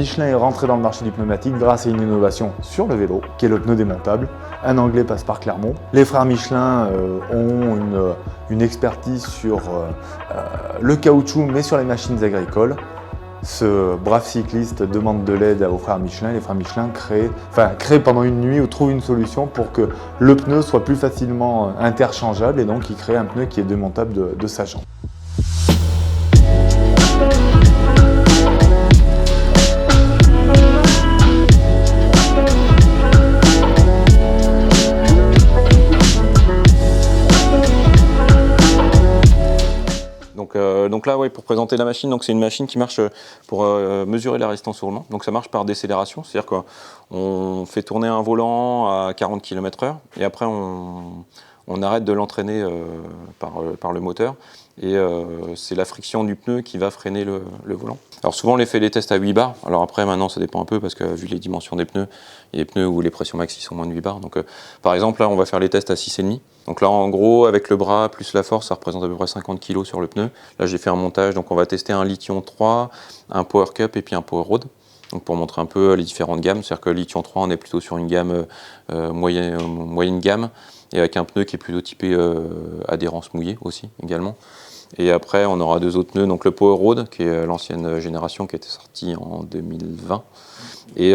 Michelin est rentré dans le marché du pneumatique grâce à une innovation sur le vélo, qui est le pneu démontable. Un Anglais passe par Clermont. Les frères Michelin ont une expertise sur le caoutchouc, mais sur les machines agricoles. Ce brave cycliste demande de l'aide aux frères Michelin. Les frères Michelin créent pendant une nuit ou trouvent une solution pour que le pneu soit plus facilement interchangeable et donc ils créent un pneu qui est démontable de sa jambe. Donc là, ouais, pour présenter la machine, c'est une machine qui marche pour mesurer la résistance au roulement. Donc ça marche par décélération, c'est-à-dire qu'on fait tourner un volant à 40 km/h et après on arrête de l'entraîner par le moteur et c'est la friction du pneu qui va freiner le volant. Alors souvent on les fait des tests à 8 bars, alors après maintenant ça dépend un peu parce que vu les dimensions des pneus, il y a des pneus où les pressions maxi sont moins de 8 bars. Donc par exemple là on va faire les tests à 6,5. Donc là en gros avec le bras plus la force ça représente à peu près 50 kg sur le pneu. Là j'ai fait un montage, donc on va tester un Lithium 3, un Power Cup et puis un Power Road. Donc pour montrer un peu les différentes gammes, c'est-à-dire que Lithium 3 on est plutôt sur une gamme moyenne gamme et avec un pneu qui est plutôt typé adhérence mouillée aussi également. Et après on aura deux autres pneus, donc le Power Road qui est l'ancienne génération qui était sortie en 2020 et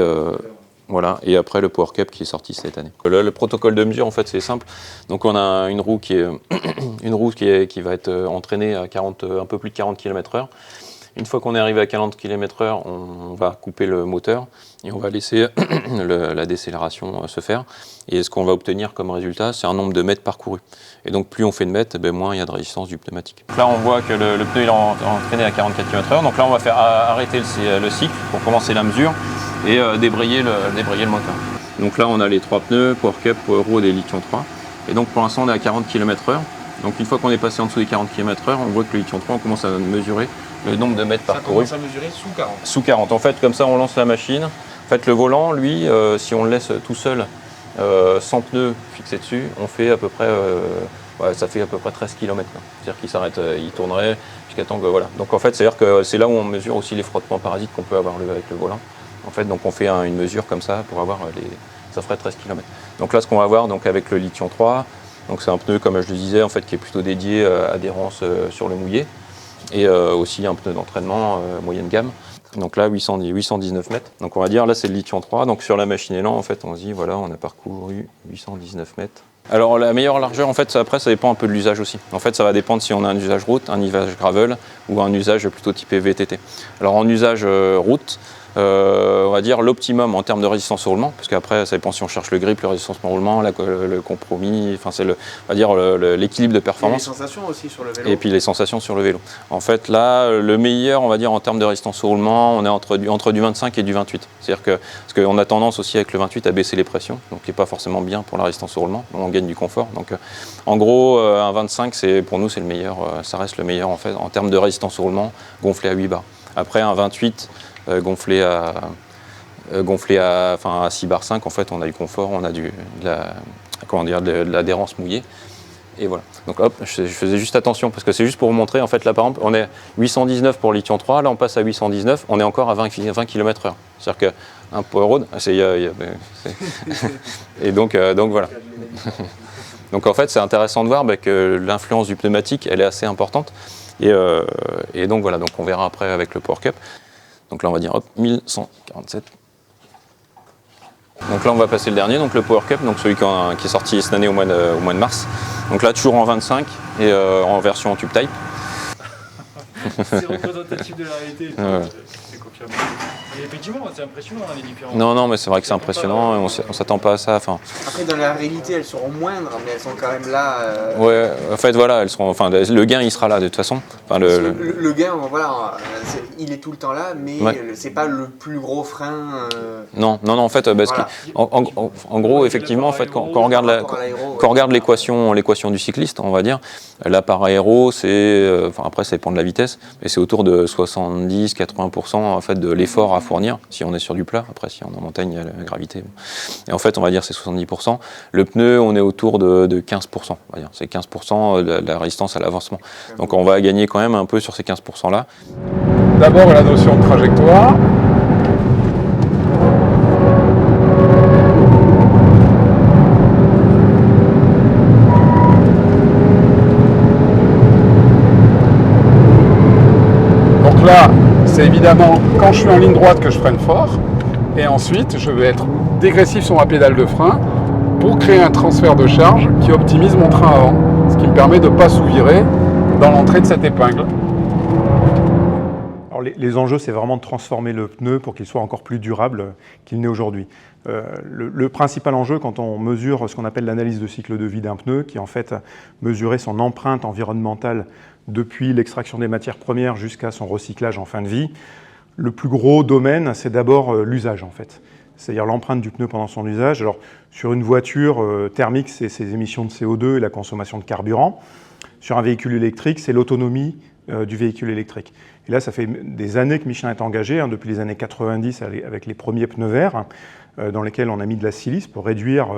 voilà, et après le Power Cup qui est sorti cette année. Le protocole de mesure en fait c'est simple, donc on a une roue qui va être entraînée à un peu plus de 40 km/h. Une fois qu'on est arrivé à 40 km/h, on va couper le moteur et on va laisser la décélération se faire. Et ce qu'on va obtenir comme résultat, c'est un nombre de mètres parcourus. Et donc plus on fait de mètres, moins il y a de résistance du pneumatique. Là on voit que le pneu il est entraîné à 44 km/h. Donc là on va faire arrêter le cycle pour commencer la mesure et débrayer le moteur. Donc là on a les trois pneus, Power Cup, Power Road et Lithium 3. Et donc pour l'instant on est à 40 km/h. Donc une fois qu'on est passé en dessous des 40 km/h, on voit que le Lithium 3 on commence à mesurer le nombre de mètres parcourus. Ça commence à mesurer sous 40. Sous 40. En fait, comme ça, on lance la machine. En fait, le volant, lui, si on le laisse tout seul, sans pneu fixé dessus, on fait à peu près, ça fait à peu près 13 km. C'est-à-dire qu'il s'arrête, il tournerait jusqu'à temps que voilà. Donc en fait, c'est-à-dire que c'est là où on mesure aussi les frottements parasites qu'on peut avoir avec le volant. En fait, donc on fait une mesure comme ça pour avoir ça ferait 13 km. Donc là, ce qu'on va voir, donc avec le Lithium 3, donc c'est un pneu, comme je le disais, en fait, qui est plutôt dédié à adhérence sur le mouillé. Et aussi un pneu d'entraînement moyenne gamme. Donc là 819 mètres. Donc on va dire là c'est le Lithium 3. Donc sur la machine élan en fait on se dit voilà on a parcouru 819 mètres. Alors la meilleure largeur en fait après ça dépend un peu de l'usage aussi. En fait ça va dépendre si on a un usage route, un usage gravel ou un usage plutôt typé VTT. Alors en usage route, on va dire l'optimum en termes de résistance au roulement, parce qu'après ça dépend si on cherche le grip, le résistance au roulement, le compromis, enfin c'est l'équilibre de performance. Et les sensations aussi sur le vélo. Et puis les sensations sur le vélo. En fait là le meilleur on va dire en termes de résistance au roulement, on est entre du 25 et du 28. C'est-à-dire que parce qu'on a tendance aussi avec le 28 à baisser les pressions, donc qui n'est pas forcément bien pour la résistance au roulement, on gagne du confort. Donc en gros un 25 pour nous c'est le meilleur, ça reste le meilleur en fait en termes de résistance au roulement gonflé à 8 bars. Après un 28 gonflé à 6 bar 5, en fait on a du confort, on a de l'adhérence mouillée. Et voilà. Donc hop, je faisais juste attention parce que c'est juste pour vous montrer, en fait là par exemple on est 819 pour Lithium 3, là on passe à 819, on est encore à 20 km/h. C'est-à-dire qu'un Power Road, et donc voilà. Donc en fait c'est intéressant de voir que l'influence du pneumatique elle est assez importante. Et donc voilà, donc on verra après avec le Power Cup. Donc là on va dire hop, 1147. Donc là on va passer le dernier, donc le Power Cup, donc celui qui est sorti cette année au mois de mars. Donc là toujours en 25 et en version tube type. C'est représentatif de la réalité. C'est confirmé. Et effectivement, c'est impressionnant les différences. Non, mais c'est vrai que c'est impressionnant, on s'attend pas à ça. Après, dans la réalité, elles seront moindres, mais elles sont quand même là. Ouais, en fait, voilà, le gain, il sera là de toute façon. Le gain, voilà, il est tout le temps là, mais c'est pas le plus gros frein. Non, en fait, en gros, effectivement, en fait, quand on regarde l'équation du cycliste, on va dire, là par aéro, c'est, après, ça dépend de la vitesse, mais c'est autour de 70-80% en fait de l'effort à fournir si on est sur du plat. Après, si on est en montagne, il y a la gravité. Et en fait, on va dire c'est 70%. Le pneu, on est autour de 15%. On va dire. C'est 15% de la résistance à l'avancement. Donc, on va gagner quand même un peu sur ces 15%-là. D'abord, la notion de trajectoire. là, c'est évidemment quand je suis en ligne droite que je freine fort. Et ensuite, je vais être dégressif sur ma pédale de frein pour créer un transfert de charge qui optimise mon train avant, ce qui me permet de ne pas sous-virer dans l'entrée de cette épingle. Alors les enjeux, c'est vraiment de transformer le pneu pour qu'il soit encore plus durable qu'il n'est aujourd'hui. Le principal enjeu, quand on mesure ce qu'on appelle l'analyse de cycle de vie d'un pneu, qui est en fait mesurer son empreinte environnementale depuis l'extraction des matières premières jusqu'à son recyclage en fin de vie, le plus gros domaine, c'est d'abord l'usage en fait. C'est-à-dire l'empreinte du pneu pendant son usage. Alors, sur une voiture thermique, c'est ses émissions de CO2 et la consommation de carburant. Sur un véhicule électrique, c'est l'autonomie du véhicule électrique. Et là, ça fait des années que Michelin est engagé, depuis les années 90 avec les premiers pneus verts, dans lesquels on a mis de la silice pour réduire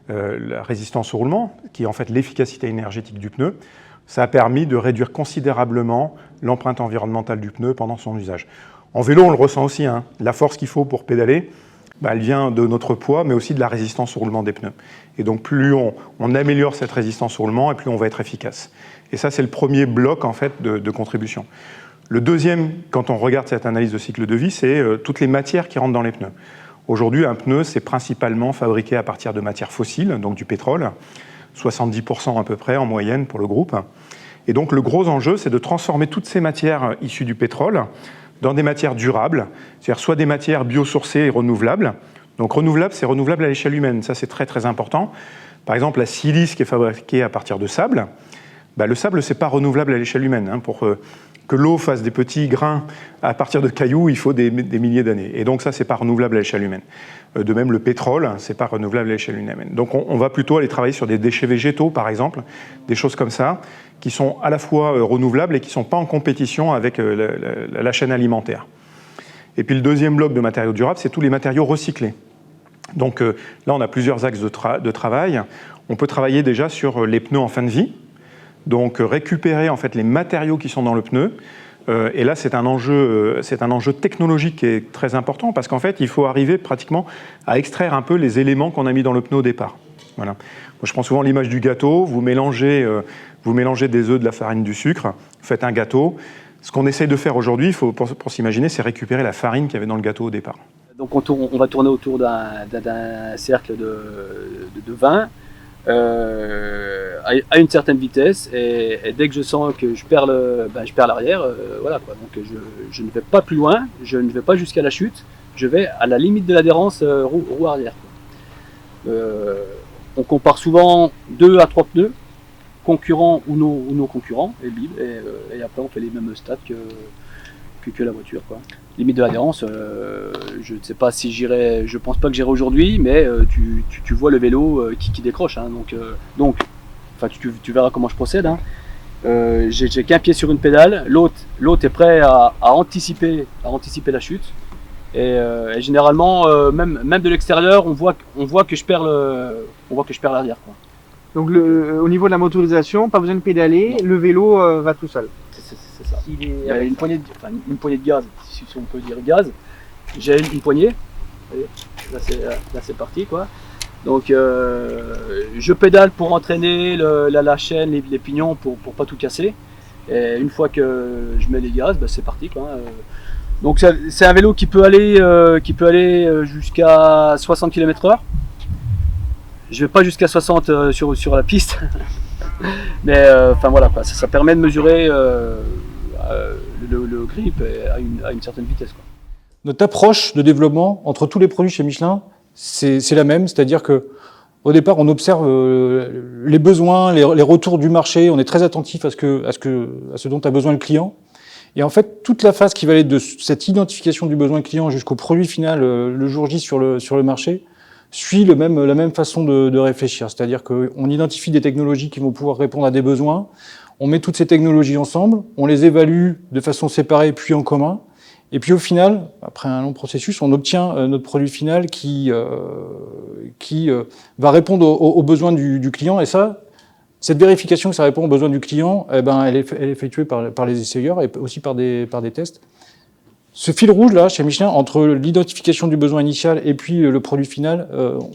la résistance au roulement, qui est en fait l'efficacité énergétique du pneu. Ça a permis de réduire considérablement l'empreinte environnementale du pneu pendant son usage. En vélo, on le ressent aussi, hein. La force qu'il faut pour pédaler, elle vient de notre poids, mais aussi de la résistance au roulement des pneus. Et donc, plus on améliore cette résistance au roulement, et plus on va être efficace. Et ça, c'est le premier bloc en fait, de contribution. Le deuxième, quand on regarde cette analyse de cycle de vie, c'est toutes les matières qui rentrent dans les pneus. Aujourd'hui, un pneu, c'est principalement fabriqué à partir de matières fossiles, donc du pétrole, 70% à peu près en moyenne pour le groupe. Et donc, le gros enjeu, c'est de transformer toutes ces matières issues du pétrole dans des matières durables, c'est-à-dire soit des matières biosourcées et renouvelables. Donc renouvelable, c'est renouvelable à l'échelle humaine, ça c'est très très important. Par exemple, la silice qui est fabriquée à partir de sable, le sable c'est pas renouvelable à l'échelle humaine. Hein. Pour que l'eau fasse des petits grains à partir de cailloux, il faut des milliers d'années. Et donc ça c'est pas renouvelable à l'échelle humaine. De même le pétrole, c'est pas renouvelable à l'échelle humaine. Donc on va plutôt aller travailler sur des déchets végétaux par exemple, des choses comme ça, qui sont à la fois renouvelables et qui ne sont pas en compétition avec la chaîne alimentaire. Et puis le deuxième bloc de matériaux durables, c'est tous les matériaux recyclés. Donc là, on a plusieurs axes de travail. On peut travailler déjà sur les pneus en fin de vie, donc récupérer en fait les matériaux qui sont dans le pneu. Et là, c'est un enjeu technologique qui est très important parce qu'en fait, il faut arriver pratiquement à extraire un peu les éléments qu'on a mis dans le pneu au départ. Voilà. Moi, je prends souvent l'image du gâteau. Vous mélangez des œufs, de la farine, du sucre, vous faites un gâteau. Ce qu'on essaye de faire aujourd'hui, pour s'imaginer, c'est récupérer la farine qu'il y avait dans le gâteau au départ. Donc on va tourner autour d'un cercle de 20 à une certaine vitesse et dès que je sens que je perds l'arrière, voilà quoi. Donc je ne vais pas plus loin, je ne vais pas jusqu'à la chute, je vais à la limite de l'adhérence roue arrière. On compare souvent 2 à 3 pneus, concurrents ou non concurrents, et après on fait les mêmes stats que la voiture, quoi. Limite de l'adhérence, je ne sais pas si j'irai, je pense pas que j'irai aujourd'hui, mais tu vois le vélo qui décroche, hein, donc tu verras comment je procède, hein. J'ai qu'un pied sur une pédale, l'autre est prêt à anticiper la chute, et généralement même de l'extérieur on voit que je perds l'arrière, quoi. Donc au niveau de la motorisation, pas besoin de pédaler, non. Le vélo va tout seul. C'est ça. Il y a une poignée de gaz, si on peut dire gaz. J'ai une poignée. Là c'est parti, quoi. Donc je pédale pour entraîner la chaîne, les pignons pour pas tout casser. Et une fois que je mets les gaz, c'est parti, quoi. Donc c'est un vélo qui peut aller jusqu'à 60 km/h. Je vais pas jusqu'à 60 sur la piste, mais voilà quoi, ça permet de mesurer le grip à une certaine vitesse, quoi. Notre approche de développement entre tous les produits chez Michelin, c'est la même, c'est-à-dire que au départ on observe les besoins, les retours du marché, on est très attentif à ce dont a besoin le client. Et en fait, toute la phase qui va aller de cette identification du besoin client jusqu'au produit final le jour J sur le marché suit la même façon de réfléchir. C'est-à-dire qu'on identifie des technologies qui vont pouvoir répondre à des besoins, on met toutes ces technologies ensemble, on les évalue de façon séparée puis en commun, et puis au final, après un long processus, on obtient notre produit final qui va répondre aux besoins du client. Et ça, cette vérification que ça répond aux besoins du client, elle est effectuée par les essayeurs et aussi par des tests. Ce fil rouge là, chez Michelin, entre l'identification du besoin initial et puis le produit final,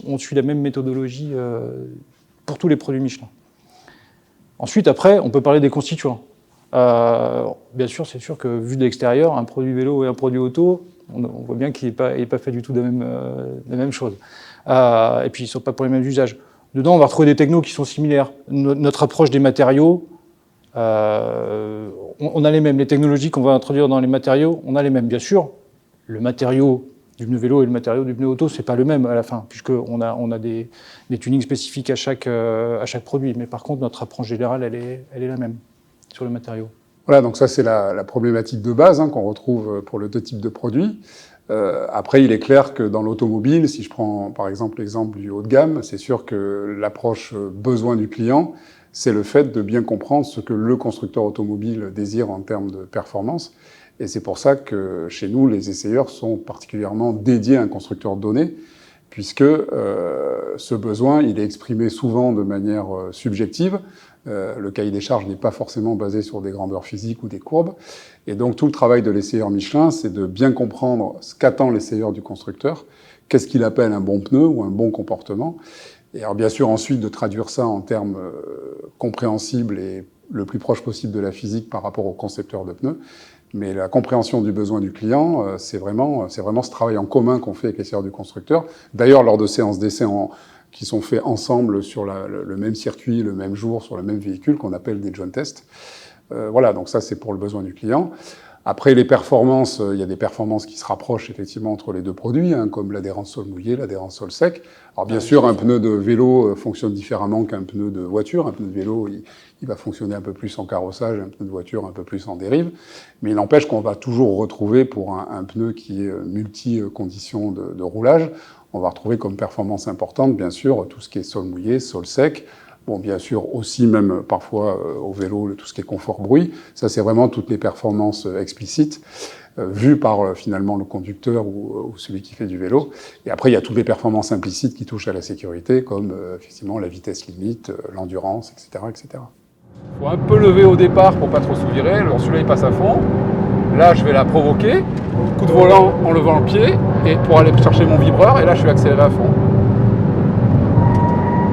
on suit la même méthodologie pour tous les produits Michelin. Ensuite, après, on peut parler des constituants. Bien sûr, c'est sûr que vu de l'extérieur, un produit vélo et un produit auto, on voit bien qu'il n'est pas fait du tout de la même chose. Et puis ils ne sont pas pour les mêmes usages. Dedans, on va retrouver des technos qui sont similaires. Notre approche des matériaux, on a les mêmes. Les technologies qu'on va introduire dans les matériaux, on a les mêmes. Bien sûr, le matériau du pneu vélo et le matériau du pneu auto, c'est pas le même à la fin, puisqu'on a des tunings spécifiques à chaque produit. Mais par contre, notre approche générale, elle est la même sur le matériau. Voilà, donc ça c'est la problématique de base qu'on retrouve pour les deux types de produits. Après, il est clair que dans l'automobile, si je prends par exemple l'exemple du haut de gamme, c'est sûr que l'approche besoin du client, c'est le fait de bien comprendre ce que le constructeur automobile désire en termes de performance. Et c'est pour ça que chez nous, les essayeurs sont particulièrement dédiés à un constructeur donné, puisque ce besoin, il est exprimé souvent de manière subjective. Le cahier des charges n'est pas forcément basé sur des grandeurs physiques ou des courbes. Et donc tout le travail de l'essayeur Michelin, c'est de bien comprendre ce qu'attend l'essayeur du constructeur, qu'est-ce qu'il appelle un bon pneu ou un bon comportement. Et alors bien sûr ensuite de traduire ça en termes compréhensibles et le plus proche possible de la physique par rapport au concepteur de pneus. Mais la compréhension du besoin du client, c'est vraiment ce travail en commun qu'on fait avec l'essayeur du constructeur. D'ailleurs, lors de séances d'essai qui sont faits ensemble sur le même circuit, le même jour, sur le même véhicule, qu'on appelle des joint tests. Voilà, donc ça, c'est pour le besoin du client. Après, les performances, il y a des performances qui se rapprochent effectivement entre les deux produits, comme l'adhérence sol mouillé, l'adhérence sol sec. Alors bien sûr, un pneu de vélo fonctionne différemment qu'un pneu de voiture. Un pneu de vélo, il va fonctionner un peu plus en carrossage, un pneu de voiture un peu plus en dérive. Mais il n'empêche qu'on va toujours retrouver pour un pneu qui est multi-conditions de roulage, on va retrouver comme performance importante, bien sûr, tout ce qui est sol mouillé, sol sec. Bon, bien sûr, aussi même parfois au vélo, tout ce qui est confort bruit. Ça, c'est vraiment toutes les performances explicites vues par finalement le conducteur ou celui qui fait du vélo. Et après, il y a toutes les performances implicites qui touchent à la sécurité, comme effectivement la vitesse limite, l'endurance, etc., etc. Il faut un peu lever au départ pour pas trop sous-virer. Alors celui-là, il passe à fond. Là, je vais la provoquer. Coup de volant en levant le pied et pour aller chercher mon vibreur. Et là, je suis accéléré à fond.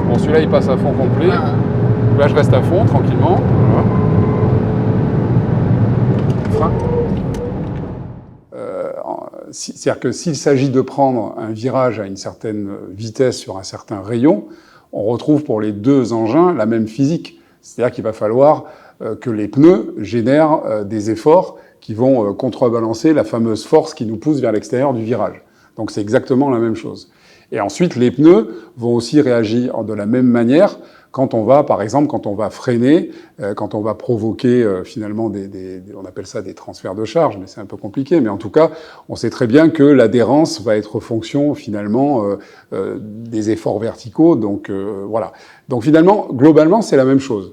Bon, celui-là, il passe à fond complet. Là, je reste à fond, tranquillement. Frein. C'est-à-dire que s'il s'agit de prendre un virage à une certaine vitesse sur un certain rayon, on retrouve pour les deux engins la même physique. C'est-à-dire qu'il va falloir que les pneus génèrent des efforts qui vont contrebalancer la fameuse force qui nous pousse vers l'extérieur du virage. Donc c'est exactement la même chose. Et ensuite, les pneus vont aussi réagir de la même manière quand on va, par exemple, quand on va freiner, quand on va provoquer finalement on appelle ça des transferts de charge, mais c'est un peu compliqué. Mais en tout cas, on sait très bien que l'adhérence va être fonction finalement des efforts verticaux. Donc voilà. Donc finalement, globalement, c'est la même chose.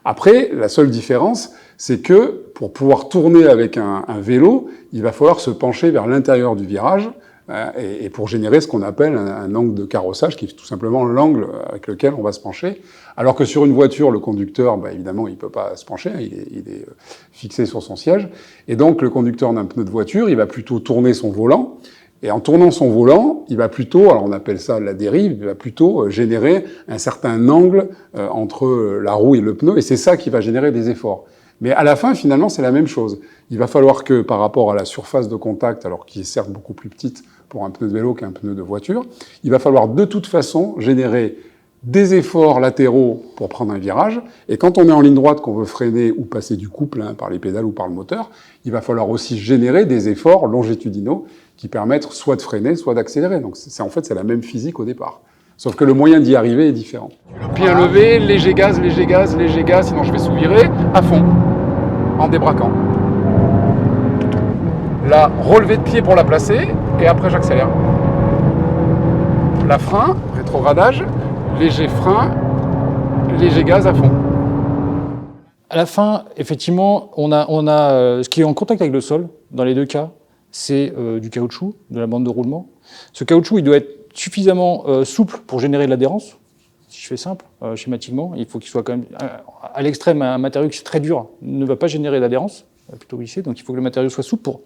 Après, la seule différence, c'est que pour pouvoir tourner avec un vélo, il va falloir se pencher vers l'intérieur du virage et pour générer ce qu'on appelle un angle de carrossage, qui est tout simplement l'angle avec lequel on va se pencher. Alors que sur une voiture, le conducteur, évidemment, il peut pas se pencher, il est fixé sur son siège. Et donc, le conducteur d'un pneu de voiture, il va plutôt tourner son volant. Et en tournant son volant, il va plutôt, alors on appelle ça la dérive, il va plutôt générer un certain angle entre la roue et le pneu, et c'est ça qui va générer des efforts. Mais à la fin, finalement, c'est la même chose. Il va falloir que, par rapport à la surface de contact, alors qui est certes beaucoup plus petite pour un pneu de vélo qu'un pneu de voiture, il va falloir de toute façon générer des efforts latéraux pour prendre un virage, et quand on est en ligne droite, qu'on veut freiner ou passer du couple par les pédales ou par le moteur, il va falloir aussi générer des efforts longitudinaux qui permettent soit de freiner, soit d'accélérer. Donc en fait, c'est la même physique au départ. Sauf que le moyen d'y arriver est différent. Pied levé, léger gaz, léger gaz, léger gaz, sinon je vais sous-virer à fond, en débraquant. Là, relevé de pied pour la placer, et après j'accélère. La frein, rétrogradage, léger frein, léger gaz à fond. À la fin, effectivement, on a ce qui est en contact avec le sol, dans les deux cas, c'est du caoutchouc, de la bande de roulement. Ce caoutchouc, il doit être suffisamment souple pour générer de l'adhérence. Si je fais simple, schématiquement, il faut qu'il soit quand même à l'extrême. Un matériau qui est très dur ne va pas générer d'adhérence, plutôt glissé, donc il faut que le matériau soit souple pour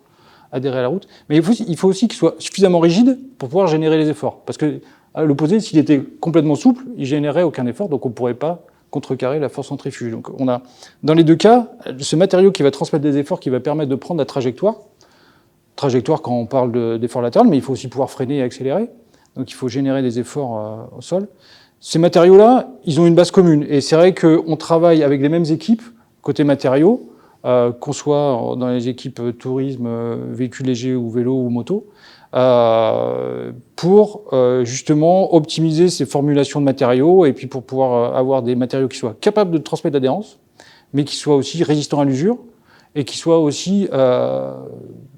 adhérer à la route. Mais il faut aussi qu'il soit suffisamment rigide pour pouvoir générer les efforts. Parce que à l'opposé, s'il était complètement souple, il générerait aucun effort, donc on ne pourrait pas contrecarrer la force centrifuge. Donc on a, dans les deux cas, ce matériau qui va transmettre des efforts, qui va permettre de prendre la trajectoire. Trajectoire quand on parle d'efforts latérales, mais il faut aussi pouvoir freiner et accélérer. Donc il faut générer des efforts au sol. Ces matériaux-là, ils ont une base commune. Et c'est vrai qu'on travaille avec les mêmes équipes, côté matériaux, qu'on soit dans les équipes tourisme, véhicules légers ou vélo ou moto, pour justement optimiser ces formulations de matériaux et puis pour pouvoir avoir des matériaux qui soient capables de transmettre l'adhérence, mais qui soient aussi résistants à l'usure et qui soient aussi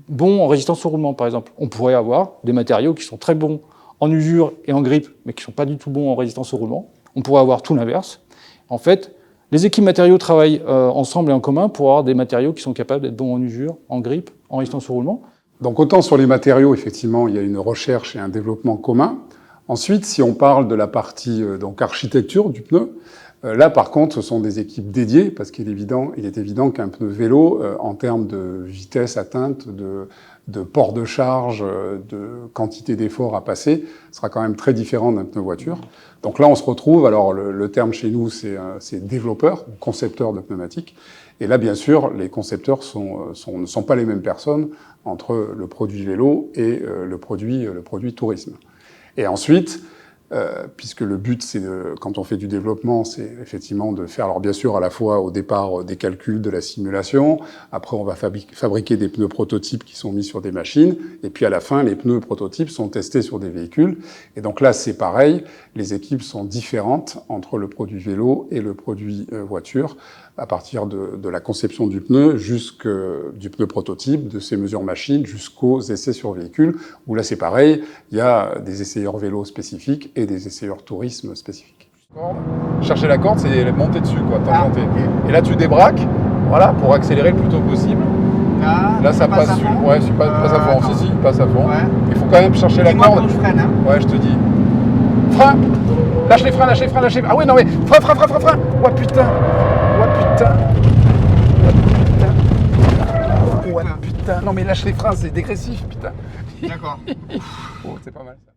bons en résistance au roulement, par exemple. On pourrait avoir des matériaux qui sont très bons en usure et en grippe, mais qui ne sont pas du tout bons en résistance au roulement. On pourrait avoir tout l'inverse. En fait, les équipes matériaux travaillent ensemble et en commun pour avoir des matériaux qui sont capables d'être bons en usure, en grippe, en résistance au roulement. Donc autant sur les matériaux, effectivement, il y a une recherche et un développement commun. Ensuite, si on parle de la partie donc architecture du pneu, là par contre, ce sont des équipes dédiées parce qu'il est évident qu'un pneu vélo, en termes de vitesse atteinte, de port de charge, de quantité d'effort à passer, sera quand même très différent d'un pneu voiture. Donc là, on se retrouve, alors le terme chez nous, c'est développeur, concepteur de pneumatiques. Et là, bien sûr, les concepteurs ne sont pas les mêmes personnes entre le produit vélo et le produit tourisme. Et ensuite, puisque le but, quand on fait du développement, c'est effectivement de faire, alors bien sûr, à la fois au départ des calculs de la simulation, après on va fabriquer des pneus prototypes qui sont mis sur des machines, et puis à la fin, les pneus prototypes sont testés sur des véhicules. Et donc là, c'est pareil, les équipes sont différentes entre le produit vélo et le produit voiture, à partir de la conception du pneu, du pneu prototype, de ses mesures machines, jusqu'aux essais sur véhicules, où là c'est pareil, il y a des essayeurs vélo spécifiques et des essayeurs tourisme spécifiques. Chercher la corde, c'est monter dessus, quoi, tangenter. Et là tu débraques, voilà, pour accélérer le plus tôt possible. Là ça passe sur... Ouais, passe à fond, si, passe à fond. Ouais. Il faut quand même chercher la corde. Quand je freine, hein. Ouais, je te dis. Frein. Lâche les freins, lâche les freins, lâche les freins. Ah ouais, non mais, frein. Ouais, putain. Ouais, putain. Non mais lâche les freins, c'est dégressif, putain. D'accord. Oh, c'est pas mal ça.